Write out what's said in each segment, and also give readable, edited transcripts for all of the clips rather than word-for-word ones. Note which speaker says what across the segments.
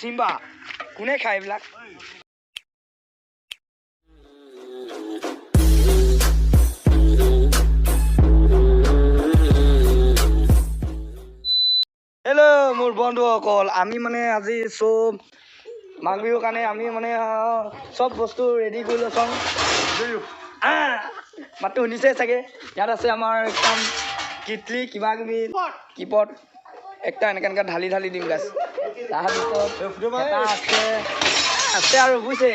Speaker 1: চিম্বা কোনে খায় এইবিলাক হেল্ল' মোৰ বন্ধুসকল আমি মানে আজি চব মাঘ বিহুৰ কাৰণে আমি মানে চব বস্তু ৰেডি কৰি লৈছোঁ মাতটো শুনিছে চাগে ইয়াত আছে আমাৰ একদম কিটলি কিবা কিবি কিপট একটা এনেকৈ ঢালি ঢালি দিম গাছ তাৰপিছত আছে আৰু বুজিছে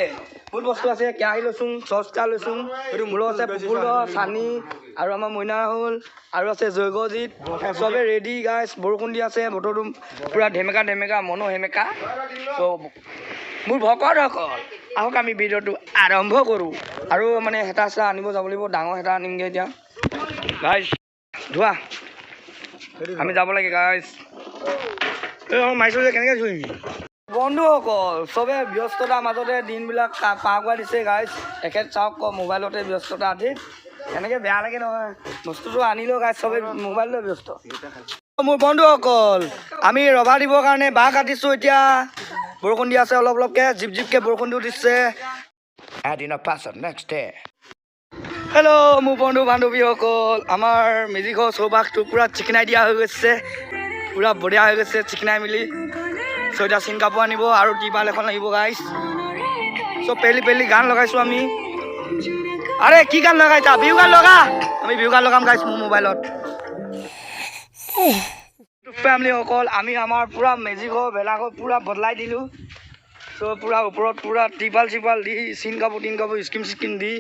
Speaker 1: বহুত বস্তু আছে কেৰাহী লৈছোঁ চচটা লৈছোঁ এইটো মূলো আছে পুপুল চানি আৰু আমাৰ মইনা হ'ল আৰু আছে জৈৱজিত চবে ৰেডি গাইছ বৰষুণ দি আছে বতৰটো পূৰা ধেমেকা ধেমেকা মনো সেমেকা চ' মোৰ ভকতসকল আহক আমি ভিডিঅ'টো আৰম্ভ কৰোঁ আৰু মানে হেতা চেতা আনিব যাব লাগিব ডাঙৰ হেতা আনিমগৈ এতিয়া গাইছ ধোৱা আমি যাব লাগে গাইছ মাৰিছোঁ যে কেনেকৈ ধুইম বন্ধুসকল চবে ব্যস্ততাৰ মাজতে দিনবিলাক পাৰ কৰাই দিছে গাইছ এখেত চাওক মোবাইলতে ব্যস্ততা আধিক এনেকৈ বেয়া লাগে নহয় বস্তুটো আনিলেও গাইছ চবে মোবাইলতে ব্যস্ত মোৰ বন্ধুসকল আমি ৰভা দিবৰ কাৰণে বাঁহ কাটিছোঁ এতিয়া বৰষুণ দি আছে অলপ অলপকৈ জিপ জিপকৈ বৰষুণটো দিছে এদিনৰ পাছত নেক্সট ডে হেল্ল' মোৰ বন্ধু বান্ধৱীসকল আমাৰ মেজি ঘৰ চৌপাশটো পূৰা চিকনাই দিয়া হৈ গৈছে পূৰা বঢ়িয়া হৈ গৈছে চিকনাই মেলি ছয়টা চিন কাপোৰ আনিব আৰু টিপাল এখন লাগিব গাইছ চব পেলি গান লগাইছোঁ আমি আৰে কি গান লগাইছা বিহু গান লগা আমি বিহু গান লগাম গাইছ মোৰ মোবাইলত ফেমিলিসকল আমি আমাৰ পূৰা মেজি ঘৰ ভেলাঘৰ পূৰা বদলাই দিলোঁ চ' পূৰা ওপৰত পূৰা টিপাল চিপাল দি চিন কাপোৰ তিন কাপোৰ স্কিম চিস্কিম দি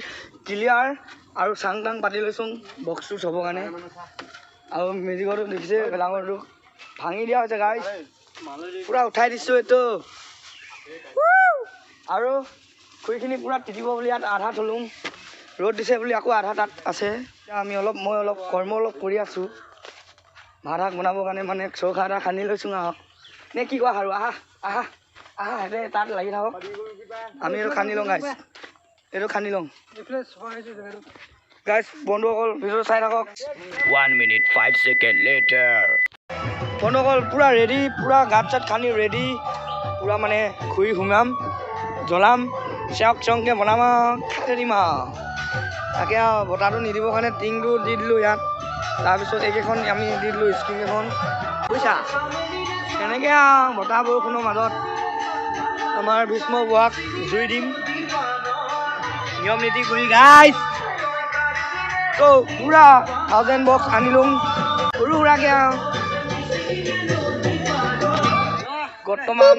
Speaker 1: ক্লিয়াৰ আৰু চাং টাং পাতি লৈছোঁ বক্সটো চবৰ কাৰণে আৰু মেজি ঘৰটো দেখিছে ভেলাঘৰটো ভাঙি দিয়া হৈছে গাইছ পূৰা উঠাই দিছোঁ এইটো আৰু খুৰীখিনি পূৰা তিতিব বুলি ইয়াত আধা থলোঁ ৰ'দ দিছে বুলি আকৌ আধা তাত আছে আমি মই অলপ কৰ্ম কৰি আছোঁ ভাত শাক বনাবৰ কাৰণে মানে চৌকা এটা খান্দি লৈছোঁ আহক নে কি কোৱা আৰু আহা সিহঁতে তাত লাগি থাকক আমি এইটো খান্দি লওঁ গাইছ এইটো খান্দি লওঁ গাইছ বন্ধুসকল ভিডিঅ'টো চাই থাকক 1 minute 5 seconds later বন্ধুসকল পূৰা ৰেডি পূৰা গাঁত চাত খান্দি ৰেডি পূৰা মানে খুৰি সোমাম জ্বলাম চেওক চেংকৈ বনাম আৰু খাই দিম আৰু তাকে আৰু বতাহটো নিদিবৰ কাৰণে টিংটো দি দিলোঁ ইয়াত তাৰপিছত এইকেইখন আমি দি দিলোঁ স্ক্ৰীন কেইখন বুজিছা তেনেকৈ আৰু বতাহ বৰষুণৰ মাজত আমাৰ ভীষ্ম বুঢ়াক জুই দিম নিয়ম নীতি কৰি গাইছ ত' পূৰা 1000 বক্স আনিলোঁ সৰু সুৰাকৈ আৰু বৰ্তমান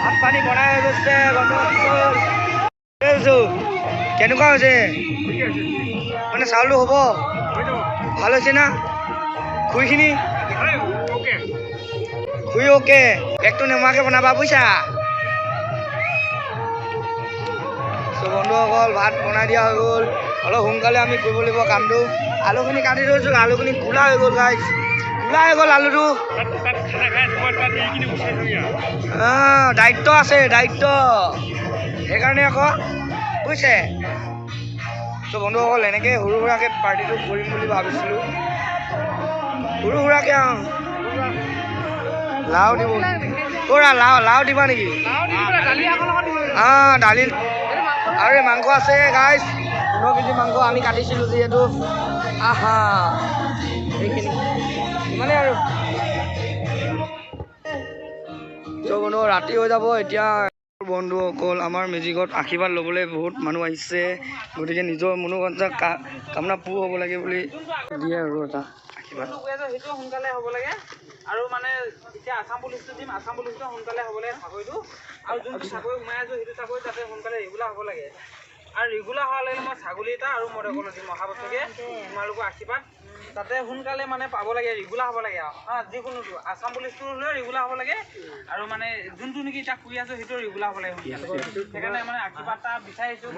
Speaker 1: ভাত পানী বনাই হৈ গৈছে কেনেকুৱা হৈছে মানে চাউলটো হ'ব ভাল হৈছে না খুৰীখিনি খুৰী অ'কে একটো নেমাকৈ বনাবা বুজিছা চ' বন্ধুসকল ভাত বনাই দিয়া হৈ গ'ল অলপ সোনকালে আমি কৰিব লাগিব কামটো আলুখিনি কাটি থৈছোঁ আলুখিনি ক'লা হৈ গ'ল গাইছ ক'লা হৈ গ'ল আলুটো দায়িত্ব আছে দায়িত্ব সেইকাৰণে আকৌ বুজিছে ত' বন্ধুসকল এনেকৈ সৰু সুৰাকৈ পাৰ্টিটো কৰিম বুলি ভাবিছিলোঁ সৰু সুৰাকৈ লাও দিব ক'ৰা লাও দিবা নেকি দালি আৰু এই মাংস আছে গাইছ 15 কেজি মাংস আমি কাটিছিলোঁ যিহেতু আহা সেইখিনি ইমানেই আৰু চ' বন্ধু ৰাতি হৈ যাব এতিয়া বন্ধুসকল আমাৰ মেজিকত আশীৰ্বাদ ল'বলৈ বহুত মানুহ আহিছে গতিকে নিজৰ মনোবাঞ্ছা কামনা পূৰ হ'ব লাগে বুলি দিয়ে আৰু এটা আশীৰ্বাদ সেইটো সোনকালে হ'ব লাগে আৰু মানে এতিয়া আছাম পুলিচটো দিম আছাম পুলিচটো সোনকালে হ'ব লাগে চাকৰিটো আৰু যোনটো চাকৰি সোমাই আছোঁ সেইটো চাকৰি তাতে সোনকালে ৰেগুলাৰ হ'ব লাগে আৰু ৰেগুলাৰ হোৱাৰ লাগিলে মই ছাগলী এটা আৰু মদকলো দিম অহা বছৰকৈ তোমালোকৰ আশীৰ্বাদ তাতে সোনকালে মানে পাব লাগে ৰেগুলাৰ হ'ব লাগে আৰু যিকোনোটো আছাম পুলিচটো হ'লেও ৰেগুলাৰ হ'ব লাগে আৰু মানে যোনটো নেকি এতিয়া কৰি আছোঁ সেইটো ৰেগুলাৰ হ'ব লাগে সেইকাৰণে মানে আশীৰ্বাদ এটা বিচাৰিছোঁ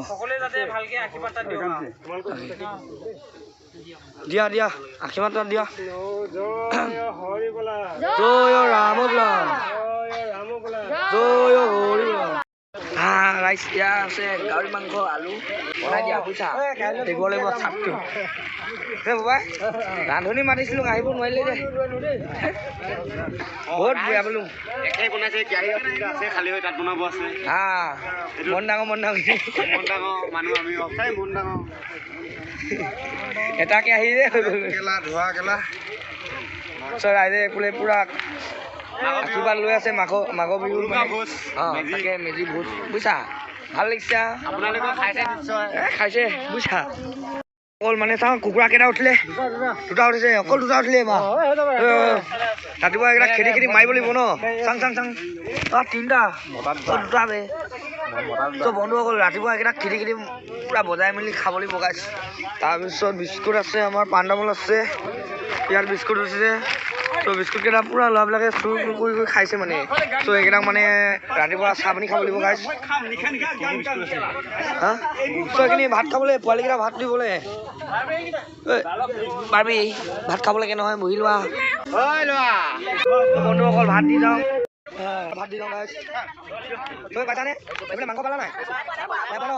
Speaker 1: সকলোৱে যাতে ভালকৈ আশীৰ্বাদ এটা দিয়ক দিয়া আশীৰ্বাদ এটা দিয়া জয় ৰাম বোলা জয় হৰি বোলা ৰাইচ দিয়া আছে গাহৰি মাংস আলু বনাই দিয়া বুজিছা দিব লাগিব চাপটো বাবা ৰান্ধনি মাতিছিলোঁ আহিব নোৱাৰিলে যে বহুত বেয়া বোলো
Speaker 2: একে বনাইছে আছে খালী হৈ তাত বনাব আছে
Speaker 1: মন ডাঙৰ
Speaker 2: মন ডাঙৰ মানুহ আমি অফাই মন ডাঙৰ
Speaker 1: এটাকে আহি যে হৈ গ'ল
Speaker 2: কেলা ধোৱা কেলা
Speaker 1: ৰাইজে এইফালে পুৰা আশীৰ্বাদ লৈ আছে মাঘৰ বিহু তাকে মেজি ভোজ বুজিছা ভাল লাগিছে
Speaker 2: আপোনালোকে খাইছে নিশ্চয়
Speaker 1: খাইছে বুজিছা অকল মানে চাওঁ কুকুৰা কেইটা উঠিলে দুটা উঠিছে অকল দুটা উঠিলে এবাৰ ৰাতিপুৱা এইকেইটা খেদি মাৰিব লাগিব ন চাং তিনিটা দুটা বে চব বন্ধুসকল ৰাতিপুৱা এইকেইটা খেদি পুৰা বজাই মেলি খাব লাগিব গাইছ তাৰপিছত বিস্কুট আছে আমাৰ পাণ তামোল আছে ইয়াত বিস্কুট উঠিছে ত' বিস্কুট কেইটা পুৰা ল'ৰাবিলাকে চুৰ কৰি খাইছে মানে ত' এইকেইটাক মানে ৰাতিপুৱা চাহ পানী খাব লাগিব গাইছ ত' এইখিনি ভাত খাবলৈ পোৱালিকেইটা ভাত দিবলৈ পাৰবি ভাত খাব লাগে নহয় বহি লোৱা বন্ধুসকল ভাত দি যাওঁ গাইছ তই পাইছানে এইফালে মাংস পালা নাই পাইছা ন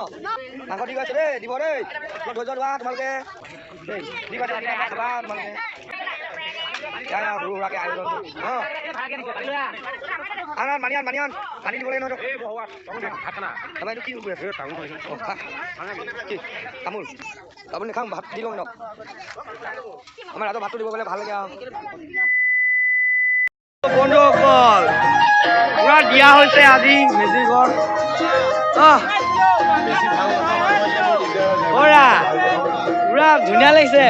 Speaker 1: মাংস দি গৈছে দেই দিব দেই ধৈৰ্য লোৱা তোমালোকে দেই দি গৈছে খাবা তোমালোকে মানিয়ান পানী দিব লাগে নহয় কি তামোল তামোল নাখাওঁ ভাত দি লওঁ আমাৰ ৰাজৰ ভাতটো দিব গ'লে ভাল লাগে বন্ধুসকল পুৰা দিয়া হৈছে আজি মেজি ঘৰ পুৰা ধুনীয়া লাগিছে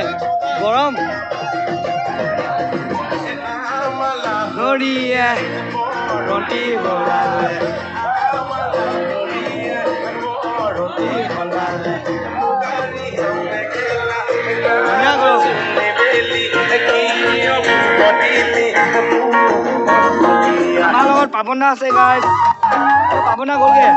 Speaker 1: গৰম ধুনীয়া আমাৰ লগত পাপনা আছে গাইজ পাপনা গ'লগে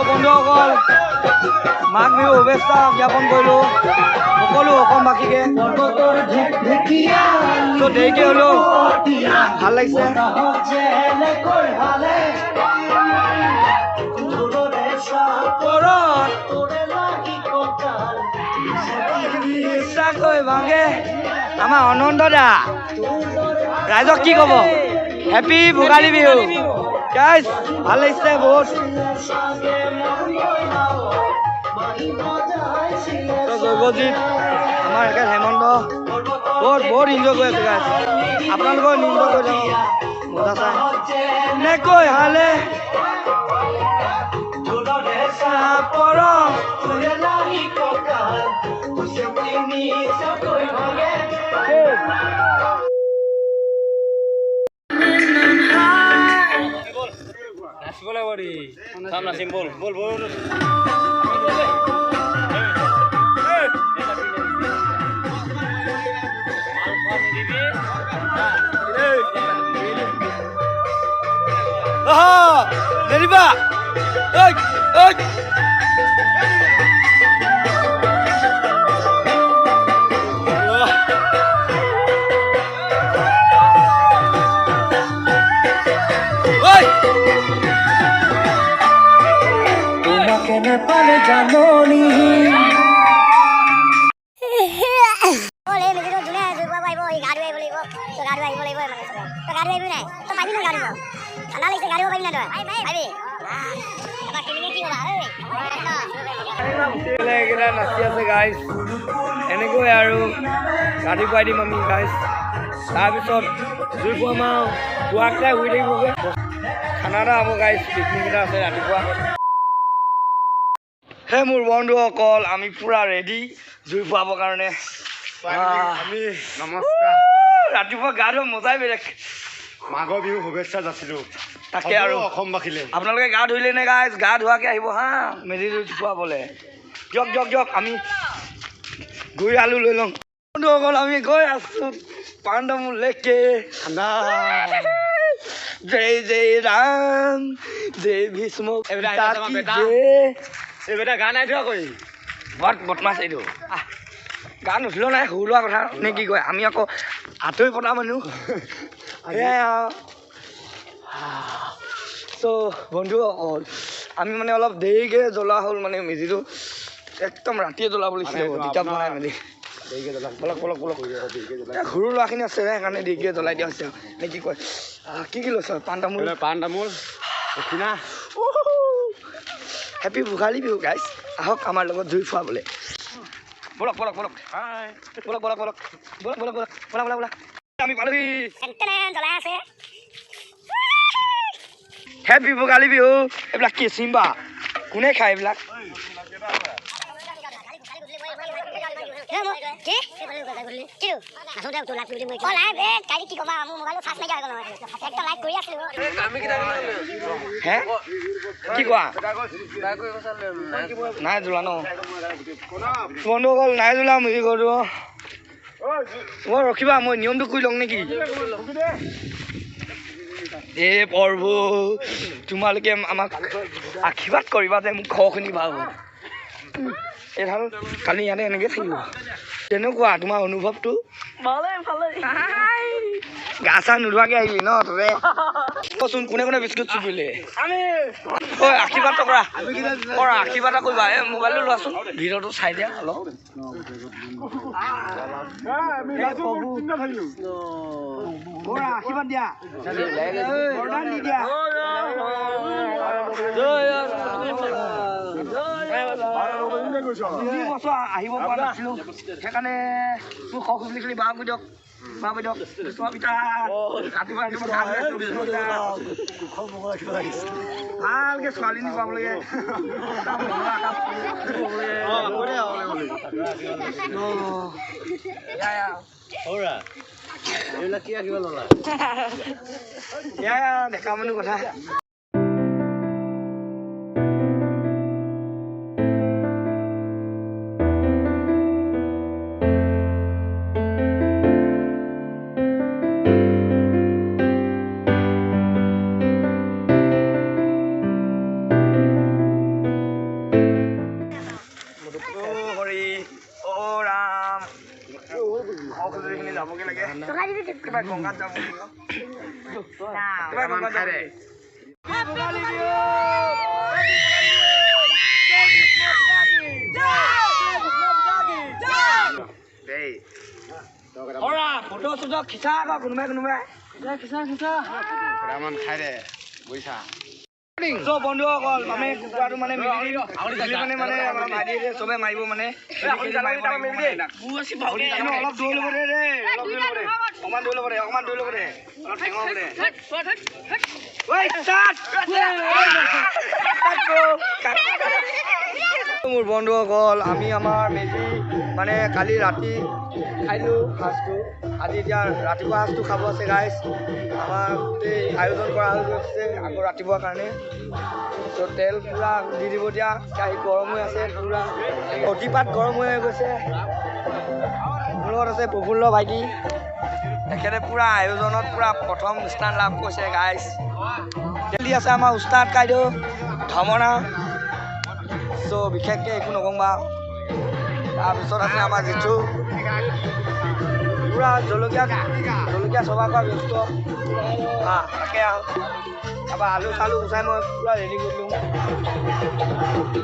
Speaker 1: বন্ধুসকল মাঘ বিহু শুভেচ্ছা জ্ঞাপন কৰিলোঁ সকলো অসমবাসীকে ত' দেৰিকে হ'লেও ভাল লাগিছে ভাঙে আমাৰ অনন্ত দা ৰাইজক কি ক'ব হেপী ভোগালী বিহু গাইজ ভাল লাগিছে বহুত জৈৱজিৎ আমাৰ একে হেমন্ত বহুত এনজয় কৰি আছে গাইজ আপোনালোকেও এনজয় কৰি যাব মজা চাই এনেকৈ হালে নাচিম বল নেৰিবা পালে জাননী নাচি আছে গাইজ এনেকৈ আৰু ৰাতিপুৱাই দিম আমি গাইজ তাৰপিছত জুই ফুৱাম আৰু পুৱাকটাই শুই থাকিবগৈ খানা এটা হ'ব গাইজ পিকনিক এটা আছে ৰাতিপুৱা হে মোৰ বন্ধুসকল আমি পুৰা ৰেডি জুই ফুৱাবৰ কাৰণে
Speaker 2: নমস্কাৰ
Speaker 1: ৰাতিপুৱা গা ধোৱা মজাই বেলেগ
Speaker 2: মাঘৰ বিহু শুভেচ্ছা যাচিলোঁ
Speaker 1: তাকে আৰু
Speaker 2: অসমবাসীলৈ
Speaker 1: আপোনালোকে গা ধুইলে নে গাইজ গা ধোৱাকৈ আহিব হা মেজি জুই ফুৱাবলৈ দিয়ক আমি গুৰি আলু লৈ লওঁ বন্ধুসকল আমি গৈ আছোঁ পাণ তামোল লেকে জয় জয় ৰাম জয় ভীষ্ম
Speaker 2: এইবেটা গান নাই থোৱা কৈ
Speaker 1: বৰ বদমাছ এইটো গান নুঠিলেও নাই সৰু লোৱা কথা নে কি কয় আমি আকৌ আঁতৰি পতা মানুহ সেয়াই আৰু চ' বন্ধুসকল আমি মানে অলপ দেৰিকৈ জ্বলোৱা হ'ল মানে মেজিটো একদম ৰাতিয়ে জ্বলাব লাগিছিলে তিতা বনাই মেলি পলক পলক পলক সৰু ল'ৰাখিনি আছে সেইকাৰণে দেৰিকৈ জ্বলাই দিয়া হৈছে নে কি কয় কি লৈছ পাণ তামোল
Speaker 2: দক্ষিণা
Speaker 1: হেপী ভোগালী বিহু গাইজ আহক আমাৰ লগত জুই ফুৱাবলৈ বলক বলক বলক বলক বলক বলক বলক বলক বলক বলা বলা বলা আমি পালোহি হেপী ভোগালী বিহু এইবিলাক কি চিম্বা কোনে খায় এইবিলাক হে কি কোৱা নাই জ্বলা ন বন্ধুসকল নাই জ্বলা মেজি ঘৰটো মই ৰখিবা মই নিয়মটো কৰি লওঁ নেকি এ প্ৰভু তোমালোকে আমাক আশীৰ্বাদ কৰিবা যে মোক ঘৰ শুনি ভাল এইডাল কালি ইয়াতে এনেকৈ থাকিব তেনেকুৱা তোমাৰ অনুভৱটো গা চা নোধোৱাকৈ আহিলি ন ততে কচোন কোনে কোনে বিস্কুট চুপিলে ঐ আশীৰ্বাদ কৰা আশীৰ্বাদ এটা কৰিবা এই মোবাইলটো লোৱাচোন ভিডিঅ'টো চাই দিয়া অলপ আশীৰ্বাদ দিয়া আহিব পৰা নাছিলো সেইকাৰণে মোক সখ লিখিলি বাহ কৈ দিয়ক পিতা ৰাতিপুৱা ভালকে ছোৱালীজনী পাব লাগে ডেকা মানুহ কথা যাবগে লাগে গংগাত যাব ফটো চটো খিচা আকৌ কোনোবাই
Speaker 2: খাই দে বুজিছা
Speaker 1: বন্ধুসকল আমি কুকুৰাটো মানে চবে মাৰিব মানে অলপ দৌৰ ল'ব দে অকমান দৌৰ ল'ব দে অলপ ঠেঙৰ হ'ব দে মোৰ বন্ধুসকল আমি আমাৰ মেজি মানে কালি ৰাতি খাইলোঁ সাজটো আজি এতিয়া ৰাতিপুৱা সাজটো খাব আছে গাইজ আমাৰ গোটেই আয়োজন কৰা হৈছে আকৌ ৰাতিপুৱাৰ কাৰণে ত' তেল পূৰা দি দিব দিয়া কেৰাহী গৰম হৈ আছে পূৰা অতিপাত গৰম হৈ গৈছে মোৰ লগত আছে প্ৰফুল্ল ভাইটি তেখেতে পূৰা আয়োজনত পূৰা প্ৰথম স্থান লাভ কৰিছে গাইজ তেলি আছে আমাৰ উস্তাদ কাইদেউ ধমনা চ' বিশেষকৈ একো নকওঁ বা তাৰপিছত আছে আমাৰ জিঠু পূৰা জলকীয়া চবা কৰা ব্যস্ত তাকে আৰু তাৰপৰা আলু চালু গুচাই মই পূৰা ৰেডি কৰিলোঁ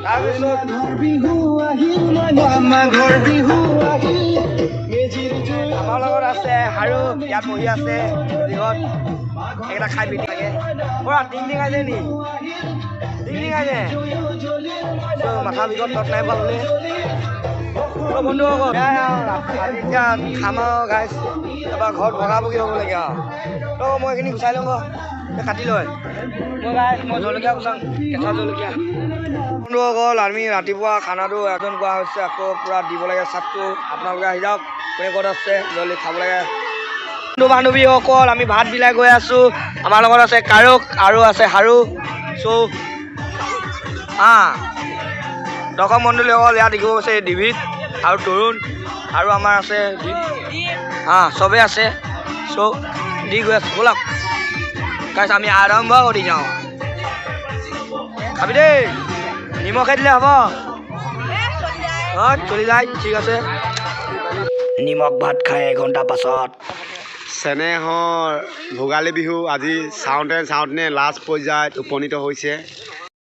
Speaker 1: তাৰপিছত আমাৰ লগত আছে আৰু ইয়াত বহি আছে যিহত এইকেইটা খাই পিটি লাগে পূৰা টিং আছে নি আছে মাথা ভিতৰত তত নাই পালে বন্ধুসকল এতিয়া খাম আৰু গাইজ তাৰপৰা ঘৰত ভগা ভগি হ'ব লাগে আৰু ত' মই এইখিনি গুচাই লওঁ কাটি লয় মই জলকীয়া গুচাওঁ কেঁচা জলকীয়া বন্ধুসকল আমি ৰাতিপুৱা খানাটো আয়োজন কৰা হৈছে আকৌ পূৰা দিব লাগে চাটটো আপোনালোকে আহি যাওক কোনে ক'ত আছে জলদি খাব লাগে বন্ধু বান্ধৱীসকল আমি ভাত বিলাই গৈ আছোঁ আমাৰ লগত আছে কাৰক আৰু আছে হাৰু চ' দৰ্শক মণ্ডলীসকল ইয়াত দেখিব গৈছে ডিভিত আৰু তৰুণ আৰু আমাৰ আছে চবেই আছে চ' দি গৈ আছোঁ ব'লক গাইছ আমি আৰম্ভ কৰি যাওঁ খাবি দেই নিমখে দিলে হ'ব চলি যায় ঠিক আছে নিমখ ভাত খাই এঘণ্টা পাছত
Speaker 2: চেনেহৰ ভোগালী বিহু আজি চাওঁতে লাষ্ট পৰ্যায়ত উপনীত হৈছে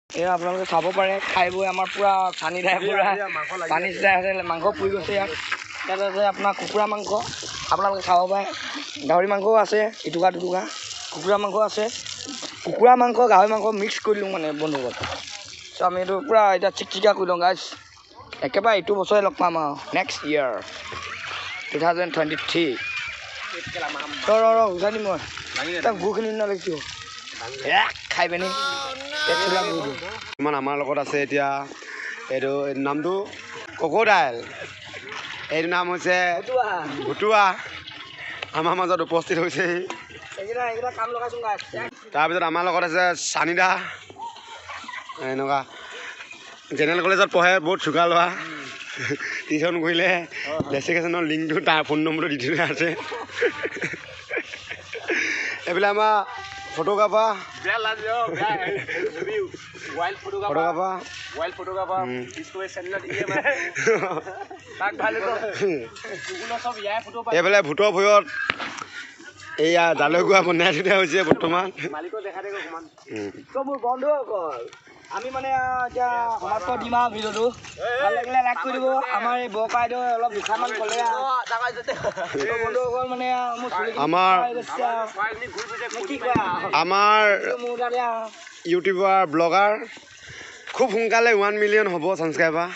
Speaker 1: এই আপোনালোকে চাব পাৰে খাই বৈ আমাৰ পূৰা পানী দাই পূৰা পানী চিধাই আছে মাংস পুৰি গৈছে ইয়াত আছে আপোনাৰ কুকুৰা মাংস আপোনালোকে খাব পাৰে গাহৰি মাংসও আছে ইটুকা দুটুকা কুকুৰা মাংস আছে কুকুৰা মাংস গাহৰি মাংস মিক্স কৰি দিওঁ মানে বন্ধুগত চ' আমি এইটো পূৰা এতিয়া চিকচিকা কৰি লওঁ গাইছ একেবাৰে এইটো বছৰে লগ পাম আৰু নেক্সট ইয়েৰ 2023 উঠাই দিম মই তাক গুখিনি নালাগিছোঁ খাই পিনি
Speaker 2: ইমান আমাৰ লগত আছে এতিয়া এইটো নামটো কক'ডাইল এইটো নাম হৈছে ভুটুৱা আমাৰ মাজত উপস্থিত হৈছেহি তাৰপিছত আমাৰ লগত আছে চানিদা এনেকুৱা জেনেৰেল কলেজত পঢ়ে বহুত চোকা লোৱা টিউশ্যন কৰিলে ডেচিকেশ্যনৰ লিংকটো তাৰ ফোন নম্বৰটো দি থোৱা আছে এইবিলাক আমাৰ ফটোগ্ৰাফাৰ এইফালে ভূতৰ ভয়ত এইয়া জালুকগুৱা বনাই থোৱা হৈছে বৰ্তমান
Speaker 1: মোৰ বন্ধুসকল আমি মানে এতিয়া সমাপ্ত দিম আৰু ভিডিঅ'টো ভাল লাগিলে লাইক কৰি দিব আমাৰ এই বৰপাইদেউ অলপ দুখামান ক'লে বন্ধুসকল মানে
Speaker 2: আমাৰ ইউটিউবাৰ ব্লগাৰ খুব সোনকালে 1 মিলিয়ন হ'ব ছাবস্ক্ৰাইবাৰ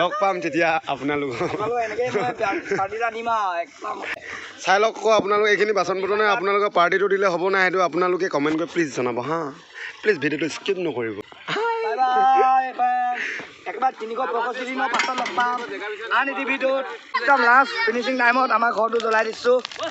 Speaker 2: লগ পাম তেতিয়া আপোনালোকক চাই লওক আকৌ আপোনালোকে এইখিনি বাচন বৰ্তনে আপোনালোকৰ পাৰ্টিটো দিলে হ'ব নাই সেইটো আপোনালোকে কমেণ্ট কৰি প্লিজ জনাব হা প্লিজ ভিডিঅ'টো স্কিপ নকৰিব
Speaker 1: একবাৰ 365 দিনৰ পাছত লগ পাম আন এটি ভিডিঅ'ত একদম লাষ্ট ফিনিচিং টাইমত আমাৰ ঘৰটো জ্বলাই দিছোঁ